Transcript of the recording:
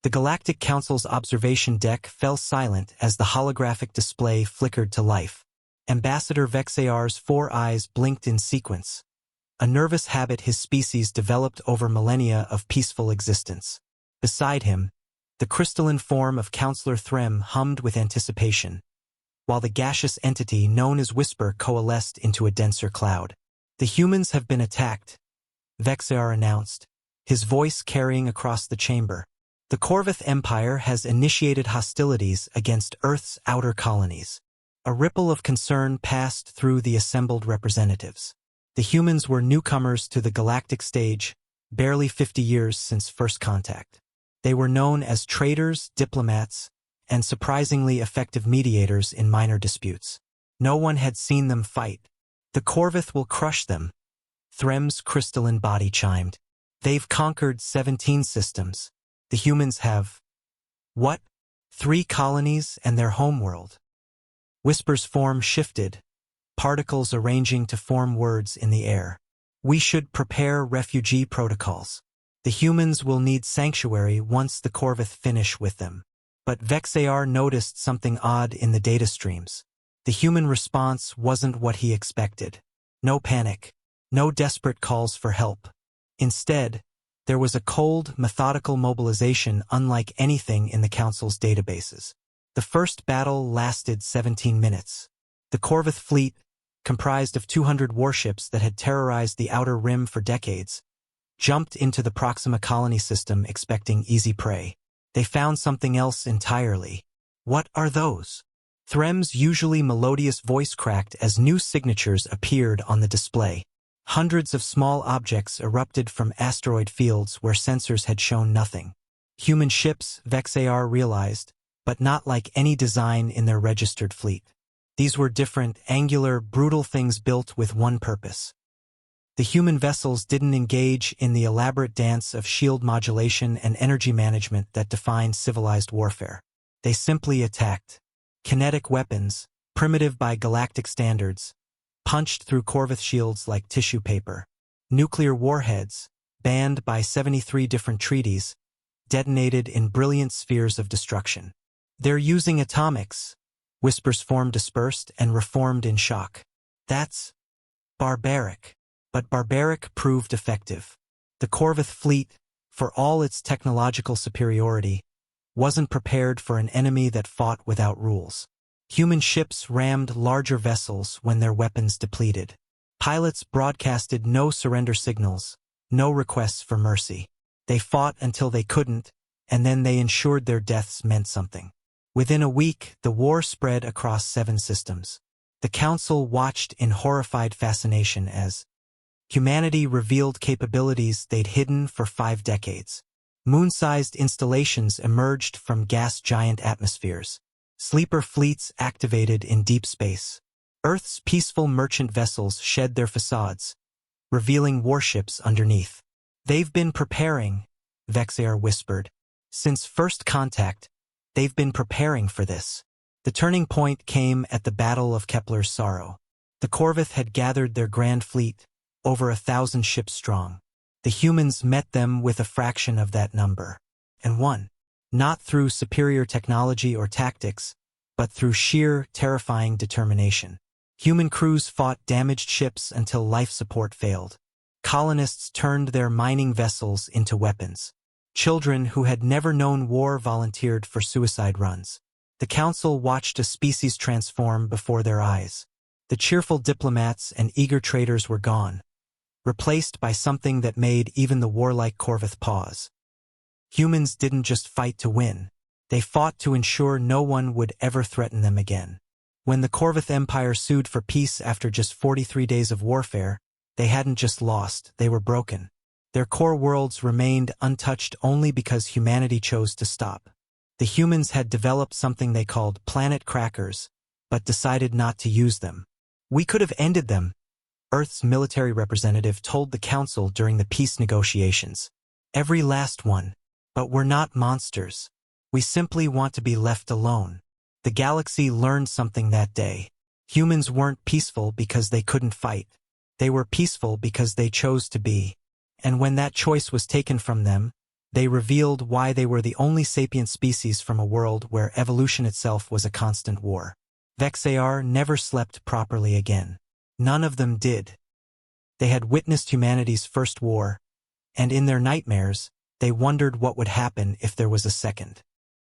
The Galactic Council's observation deck fell silent as the holographic display flickered to life. Ambassador Vexayar's 4 eyes blinked in sequence, a nervous habit his species developed over millennia of peaceful existence. Beside him, the crystalline form of Counselor Threm hummed with anticipation, while the gaseous entity known as Whisper coalesced into a denser cloud. "The humans have been attacked," Vexayar announced, his voice carrying across the chamber. "The Corvith Empire has initiated hostilities against Earth's outer colonies." A ripple of concern passed through the assembled representatives. The humans were newcomers to the galactic stage, barely 50 years since first contact. They were known as traders, diplomats, and surprisingly effective mediators in minor disputes. No one had seen them fight. "The Corvith will crush them," Threm's crystalline body chimed. "They've conquered 17 systems. The humans have, what? 3 colonies and their homeworld." Whisper's form shifted, particles arranging to form words in the air. "We should prepare refugee protocols. The humans will need sanctuary once the Corvith finish with them." But Vexayar noticed something odd in the data streams. The human response wasn't what he expected. No panic, no desperate calls for help. Instead, there was a cold, methodical mobilization unlike anything in the Council's databases. The first battle lasted 17 minutes. The Corvith fleet, comprised of 200 warships that had terrorized the Outer Rim for decades, jumped into the Proxima colony system expecting easy prey. They found something else entirely. "What are those?" Threm's usually melodious voice cracked as new signatures appeared on the display. Hundreds of small objects erupted from asteroid fields where sensors had shown nothing. Human ships, Vexayar realized, but not like any design in their registered fleet. These were different, angular, brutal things built with one purpose. The human vessels didn't engage in the elaborate dance of shield modulation and energy management that defines civilized warfare. They simply attacked. Kinetic weapons, primitive by galactic standards, punched through Corvith shields like tissue paper. Nuclear warheads, banned by 73 different treaties, detonated in brilliant spheres of destruction. "They're using atomics," Whisper's form dispersed and reformed in shock. "That's barbaric." But barbaric proved effective. The Corvith fleet, for all its technological superiority, wasn't prepared for an enemy that fought without rules. Human ships rammed larger vessels when their weapons depleted. Pilots broadcasted no surrender signals, no requests for mercy. They fought until they couldn't, and then they ensured their deaths meant something. Within a week, the war spread across 7 systems. The Council watched in horrified fascination as humanity revealed capabilities they'd hidden for 5 decades. Moon-sized installations emerged from gas giant atmospheres. Sleeper fleets activated in deep space. Earth's peaceful merchant vessels shed their facades, revealing warships underneath. "They've been preparing," Vexayar whispered. "Since first contact, they've been preparing for this." The turning point came at the Battle of Kepler's Sorrow. The Corvith had gathered their grand fleet, over 1,000 ships strong. The humans met them with a fraction of that number, and won. Not through superior technology or tactics, but through sheer, terrifying determination. Human crews fought damaged ships until life support failed. Colonists turned their mining vessels into weapons. Children who had never known war volunteered for suicide runs. The Council watched a species transform before their eyes. The cheerful diplomats and eager traders were gone, replaced by something that made even the warlike Corvith pause. Humans didn't just fight to win. They fought to ensure no one would ever threaten them again. When the Corvith Empire sued for peace after just 43 days of warfare, they hadn't just lost, they were broken. Their core worlds remained untouched only because humanity chose to stop. The humans had developed something they called planet crackers, but decided not to use them. "We could have ended them," Earth's military representative told the Council during the peace negotiations. "Every last one. But we're not monsters. We simply want to be left alone." The galaxy learned something that day. Humans weren't peaceful because they couldn't fight. They were peaceful because they chose to be. And when that choice was taken from them, They revealed why they were the only sapient species from a world where evolution itself was a constant war. Vexayar never slept properly again. None of them did. They had witnessed humanity's first war, and in their nightmares, they wondered what would happen if there was a second.